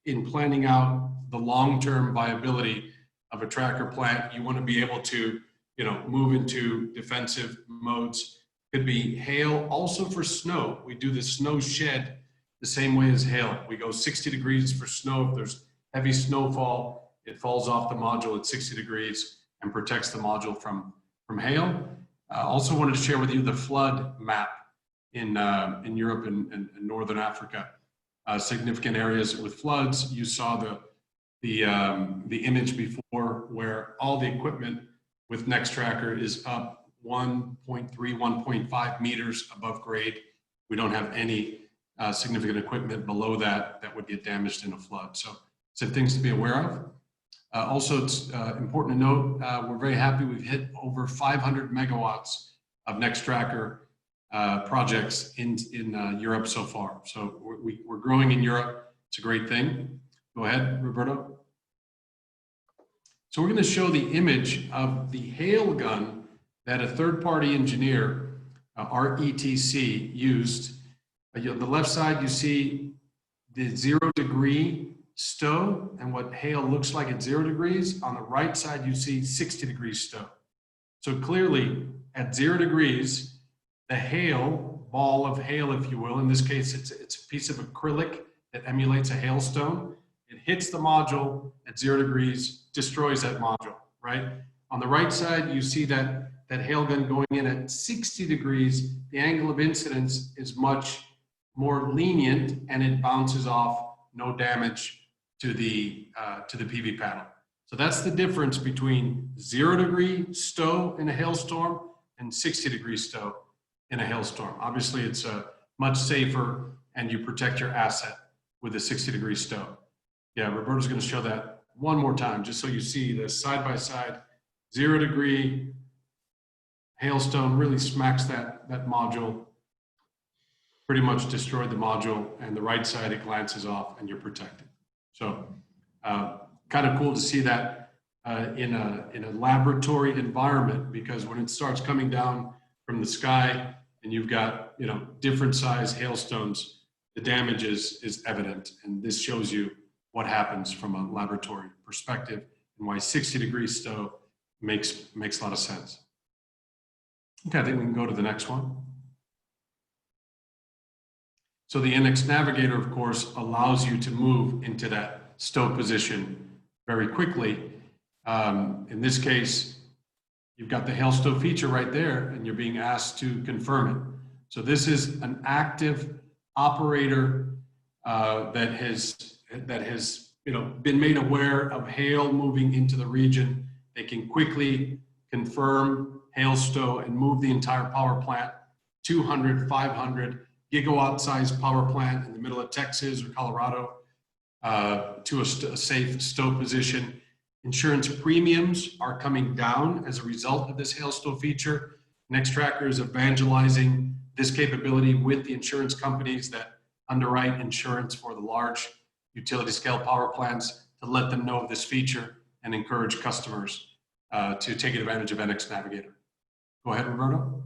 in planning out the long-term viability of a tracker plant, you want to be able to move into defensive modes. Could be hail. Also for snow, we do the snow shed the same way as hail. We go 60 degrees for snow. If there's heavy snowfall, it falls off the module at 60 degrees and protects the module from hail. Also wanted to share with you the flood map in Europe and Northern Africa. Significant areas with floods. You saw the image before where all the equipment with Nextracker is up 1.3, 1.5 meters above grade. We don't have any significant equipment below that would get damaged in a flood. So things to be aware of. Also, it's important to note, we're very happy we've hit over 500 megawatts of Nextracker projects in Europe so far. So we're growing in Europe. It's a great thing. Go ahead, Roberto. So we're going to show the image of the hail gun that a third-party engineer, RETC, used. On the left side, you see the 0 degree stow and what hail looks like at 0 degrees. On the right side, you see 60 degrees stow. So clearly, at 0 degrees, the hail, ball of hail, if you will, in this case, it's a piece of acrylic that emulates a hailstone. It hits the module at 0 degrees, destroys that module, right? On the right side, you see that hail gun going in at 60 degrees. The angle of incidence is much more lenient and it bounces off, no damage to the PV panel. So that's the difference between 0 degree stow in a hailstorm and 60 degree stow in a hailstorm. Obviously, it's much safer and you protect your asset with a 60 degree stow. Yeah, Roberto's going to show that one more time, just so you see the side-by-side 0 degree hailstone really smacks that module, pretty much destroyed the module, and the right side, it glances off and you're protected. So kind of cool to see that in a laboratory environment, because when it starts coming down from the sky and you've got different size hailstones, the damage is evident. And this shows you what happens from a laboratory perspective and why 60-degree stow makes a lot of sense. Okay, I think we can go to the next one. So the NX Navigator, of course, allows you to move into that stow position very quickly. In this case, you've got the hail stow feature right there, and you're being asked to confirm it. So this is an active operator that has been made aware of hail moving into the region. They can quickly confirm hail stow and move the entire power plant, 200, 500 gigawatt sized power plant in the middle of Texas or Colorado to a safe stow position. Insurance premiums are coming down as a result of this hail stow feature. Nextracker is evangelizing this capability with the insurance companies that underwrite insurance for the large utility scale power plants to let them know of this feature and encourage customers to take advantage of NX Navigator. Go ahead, Roberto.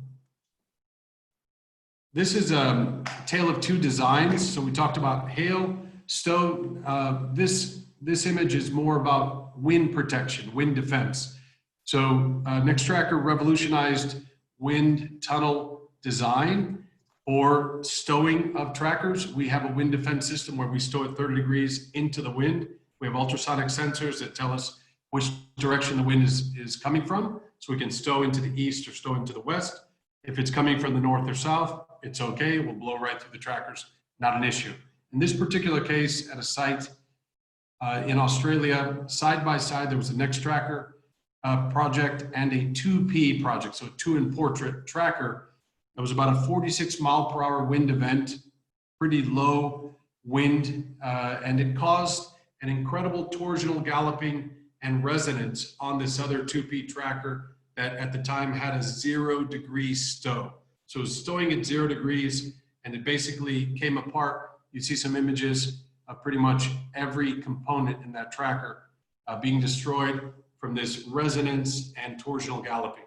This is a tale of two designs. So we talked about hail, stow. This image is more about wind protection, wind defense. So Nextracker revolutionized wind tunnel design for stowing of trackers. We have a wind defense system where we stow at 30 degrees into the wind. We have ultrasonic sensors that tell us which direction the wind is coming from. So we can stow into the east or stow into the west. If it's coming from the north or south, it's okay. We'll blow right through the trackers, not an issue. In this particular case, at a site in Australia, side by side, there was a Nextracker project and a 2P project, so a 2-in-portrait tracker. It was about a 46-mile-per-hour wind event, pretty low wind, and it caused an incredible torsional galloping and resonance on this other 2P tracker that at the time had a 0-degree stow. So it was stowing at 0 degrees, and it basically came apart. You see some images of pretty much every component in that tracker being destroyed from this resonance and torsional galloping.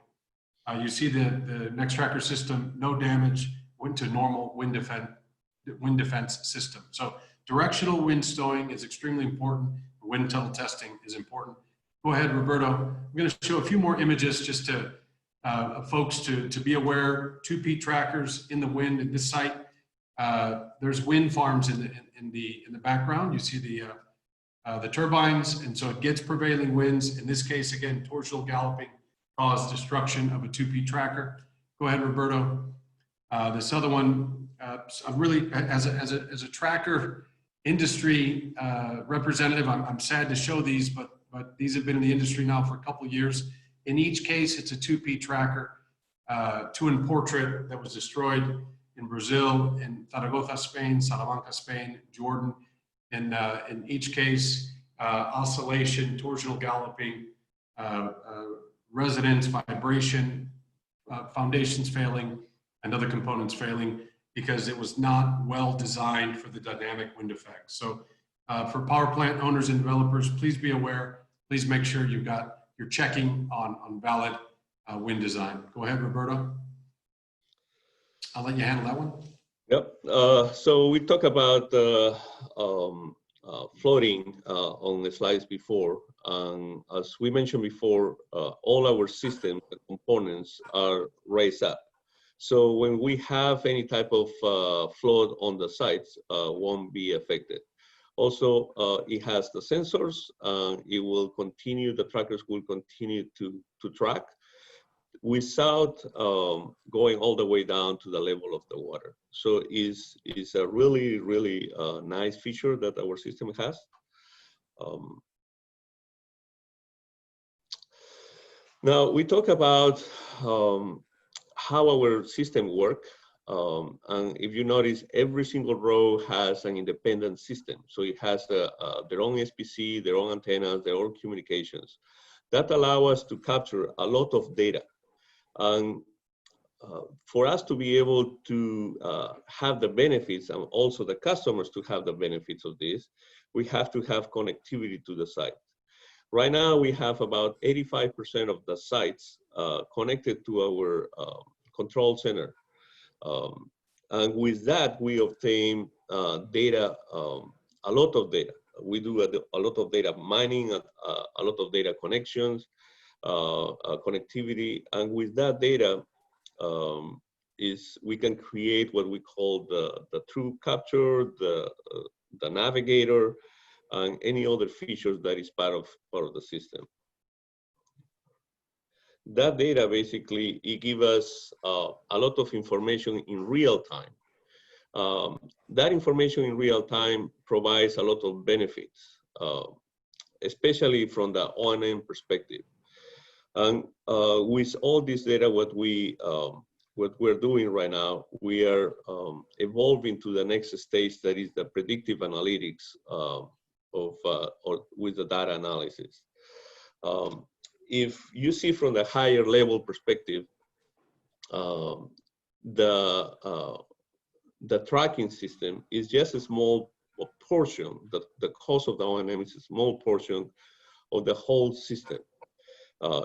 You see the Nextracker system, no damage, went to normal wind defense system. So directional wind stowing is extremely important. Wind tunnel testing is important. Go ahead, Roberto. I'm going to show a few more images just to folks to be aware. 2P trackers in the wind at this site. There's wind farms in the background. You see the turbines, and so it gets prevailing winds. In this case, again, torsional galloping caused destruction of a 2P tracker. Go ahead, Roberto. This other one, I'm really, as a tracker industry representative, I'm sad to show these, but these have been in the industry now for a couple of years. In each case, it's a 2P tracker, 2-in-portrait that was destroyed in Brazil, in Zaragoza, Spain, Salamanca, Spain, Jordan. In each case, oscillation, torsional galloping, resonance, vibration, foundations failing, and other components failing because it was not well designed for the dynamic wind effects. So for power plant owners and developers, please be aware. Please make sure you're checking on valid wind design. Go ahead, Roberto. I'll let you handle that one. Yep. So we talked about floating on the slides before. As we mentioned before, all our systems and components are raised up. So when we have any type of float on the sites, won't be affected. Also, it has the sensors. It will continue, the trackers will continue to track without going all the way down to the level of the water. So it's a really, really nice feature that our system has. Now we talk about how our system works. And if you notice, every single row has an independent system. So it has their own SPC, their own antennas, their own communications. That allow us to capture a lot of data. And for us to be able to have the benefits and also the customers to have the benefits of this, we have to have connectivity to the site. Right now, we have about 85% of the sites connected to our control center. And with that, we obtain data, a lot of data. We do a lot of data mining, a lot of data connections, connectivity, and with that data, we can create what we call the TrueCapture, the Navigator, and any other features that is part of the system. That data basically, it gives us a lot of information in real time. That information in real time provides a lot of benefits, especially from the O&M perspective. And with all this data, what we're doing right now, we are evolving to the next stage, that is the predictive analytics with the data analysis. If you see from the higher level perspective, the tracking system is just a small portion. The cost of the O&M is a small portion of the whole system.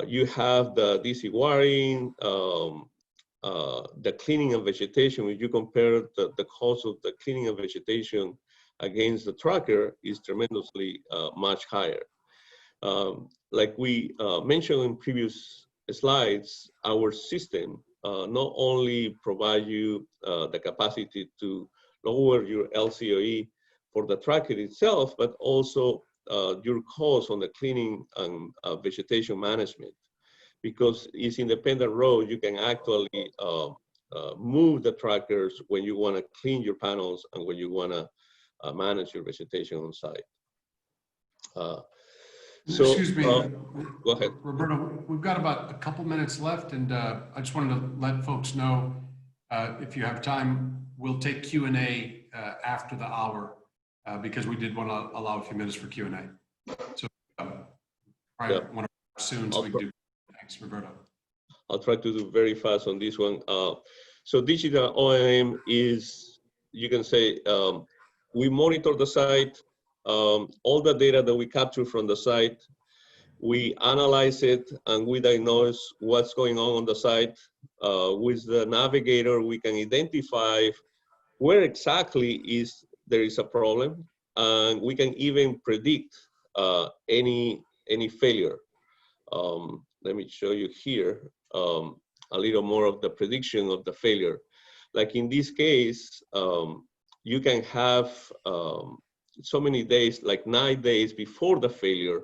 You have the DC wiring, the cleaning and vegetation. When you compare the cost of the cleaning and vegetation against the tracker, is tremendously much higher. Like we mentioned in previous slides, our system not only provide you the capacity to lower your LCOE for the tracker itself, but also your cost on the cleaning and vegetation management. Because it's independent road, you can actually move the trackers when you want to clean your panels and when you want to manage your vegetation on site. Excuse me, go ahead. Roberto, we've got about a couple minutes left, and I just wanted to let folks know, if you have time, we'll take Q&A after the hour, because we did want to allow a few minutes for Q&A. So I want to soon, so we can do. Thanks, Roberto. I'll try to do very fast on this one. So digital O&M is, you can say, we monitor the site, all the data that we capture from the site, we analyze it, and we diagnose what's going on the site. With the Navigator, we can identify where exactly there is a problem, and we can even predict any failure. Let me show you here a little more of the prediction of the failure. Like in this case, you can have so many days, like 9 days before the failure,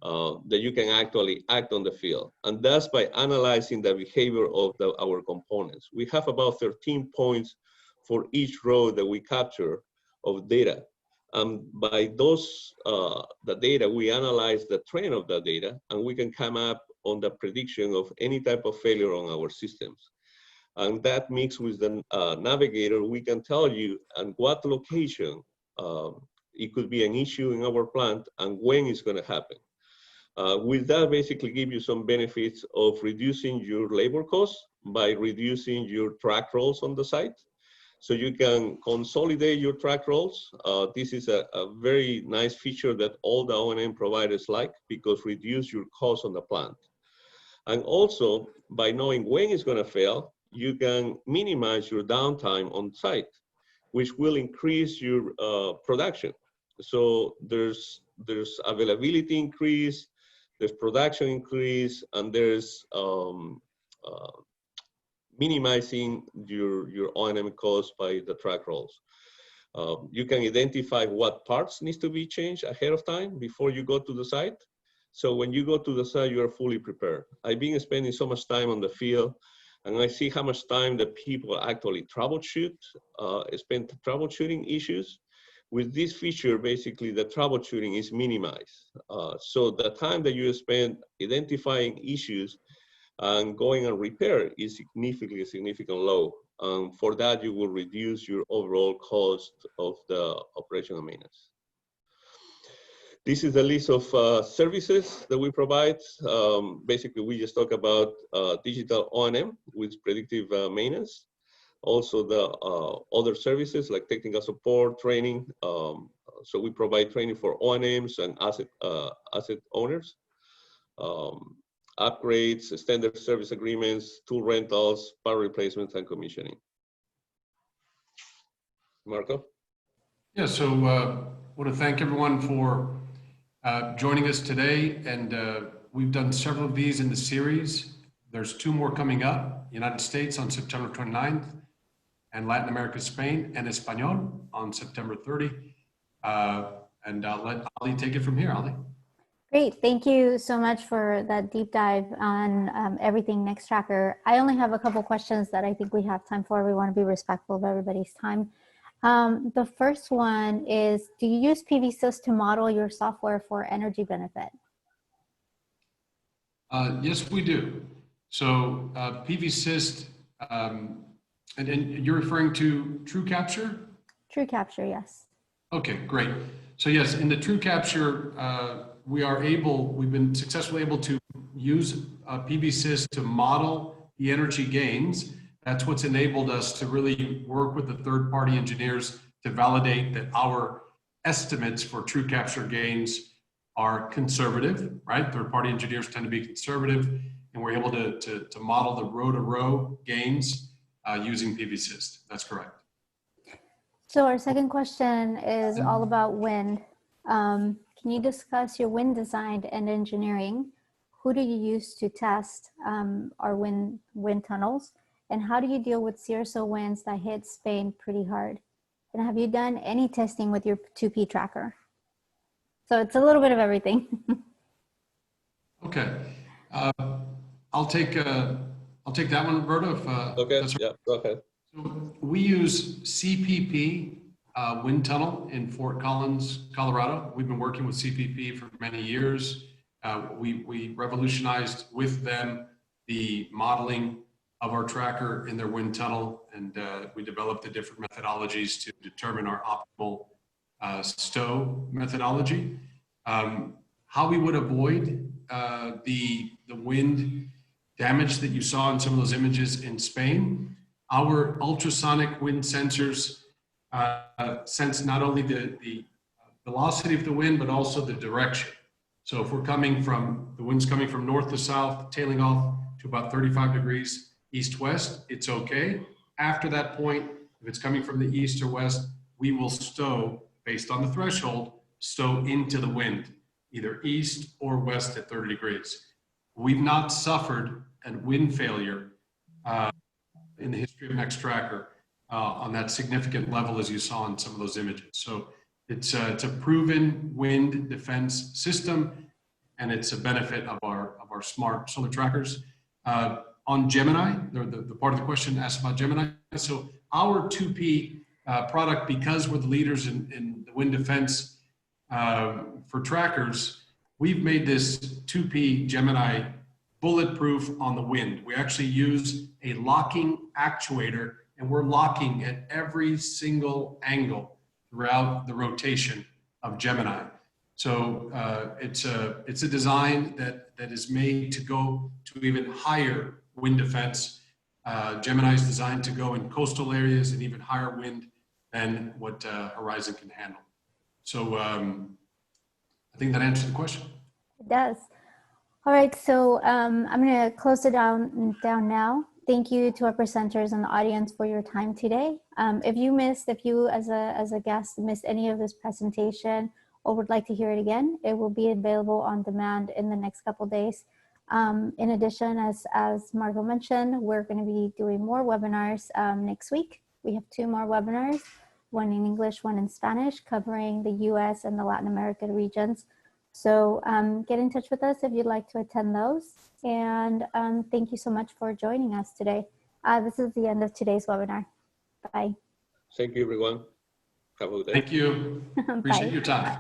that you can actually act on the field. And that's by analyzing the behavior of our components. We have about 13 points for each row that we capture of data. By those, the data, we analyze the trend of the data, and we can come up on the prediction of any type of failure on our systems. And that mixed with the Navigator, we can tell you at what location it could be an issue in our plant and when it's going to happen. With that, basically give you some benefits of reducing your labor costs by reducing your track rolls on the site. So you can consolidate your track rolls. This is a very nice feature that all the O&M providers like, because reduce your costs on the plant. And also, by knowing when it's going to fail, you can minimize your downtime on site, which will increase your production. So there's availability increase, there's production increase, and there's minimizing your O&M costs by the track rolls. You can identify what parts needs to be changed ahead of time before you go to the site. So when you go to the site, you are fully prepared. I've been spending so much time on the field, and I see how much time that people actually troubleshoot, spend troubleshooting issues. With this feature, basically the troubleshooting is minimized. So the time that you spend identifying issues and going and repair is significantly low. For that, you will reduce your overall cost of the operation and maintenance. This is a list of services that we provide. Basically, we just talk about digital O&M with predictive maintenance. Also the other services like technical support, training. So we provide training for O&Ms and asset owners. Upgrades, standard service agreements, tool rentals, part replacements, and commissioning. Marco? Yeah, so I want to thank everyone for joining us today. And we've done several of these in the series. There's 2 more coming up, United States on September 29th, and Latin America, Spain, and Espanol on September 30. And I'll let Ali take it from here. Ali. Great. Thank you so much for that deep dive on everything Nextracker. I only have a couple questions that I think we have time for. We want to be respectful of everybody's time. The first one is, do you use PVSys to model your software for energy benefit? Yes, we do. So PVSys, and you're referring to TrueCapture? TrueCapture, yes. Okay, great. So yes, in the TrueCapture, we've been successfully able to use PVSys to model the energy gains. That's what's enabled us to really work with the third-party engineers to validate that our estimates for TrueCapture gains are conservative, right? Third-party engineers tend to be conservative, and we're able to model the row-to-row gains using PVSys. That's correct. So our second question is all about wind. Can you discuss your wind design and engineering? Who do you use to test our wind tunnels? And how do you deal with Cirso winds that hit Spain pretty hard? And have you done any testing with your 2P tracker? So it's a little bit of everything. Okay. I'll take that one, Roberto. Okay, yeah, go ahead. So we use CPP wind tunnel in Fort Collins, Colorado. We've been working with CPP for many years. We revolutionized with them the modeling of our tracker in their wind tunnel, and we developed the different methodologies to determine our optimal Stow methodology. How we would avoid the wind damage that you saw in some of those images in Spain. Our ultrasonic wind sensors sense not only the velocity of the wind, but also the direction. So if the wind's coming from north to south, tailing off to about 35 degrees east-west, it's okay. After that point, if it's coming from the east or west, we will stow, based on the threshold, stow into the wind, either east or west at 30 degrees. We've not suffered a wind failure in the history of Nextracker on that significant level as you saw in some of those images. So it's a proven wind defense system, and it's a benefit of our smart solar trackers. On Gemini, the part of the question asked about Gemini. So our 2P product, because we're the leaders in the wind defense for trackers, we've made this 2P Gemini bulletproof on the wind. We actually use a locking actuator, and we're locking at every single angle throughout the rotation of Gemini. So it's a design that is made to go to even higher wind defense. Gemini is designed to go in coastal areas and even higher wind than what Horizon can handle. So I think that answers the question. It does. All right, so I'm going to close it down now. Thank you to our presenters and the audience for your time today. If you as a guest missed any of this presentation or would like to hear it again, it will be available on demand in the next couple of days. In addition, as Margot mentioned, we're going to be doing more webinars next week. We have 2 more webinars, one in English, one in Spanish, covering the US and the Latin American regions. So get in touch with us if you'd like to attend those. And thank you so much for joining us today. This is the end of today's webinar. Bye. Thank you, everyone. Have a good day. Thank you. Appreciate your time.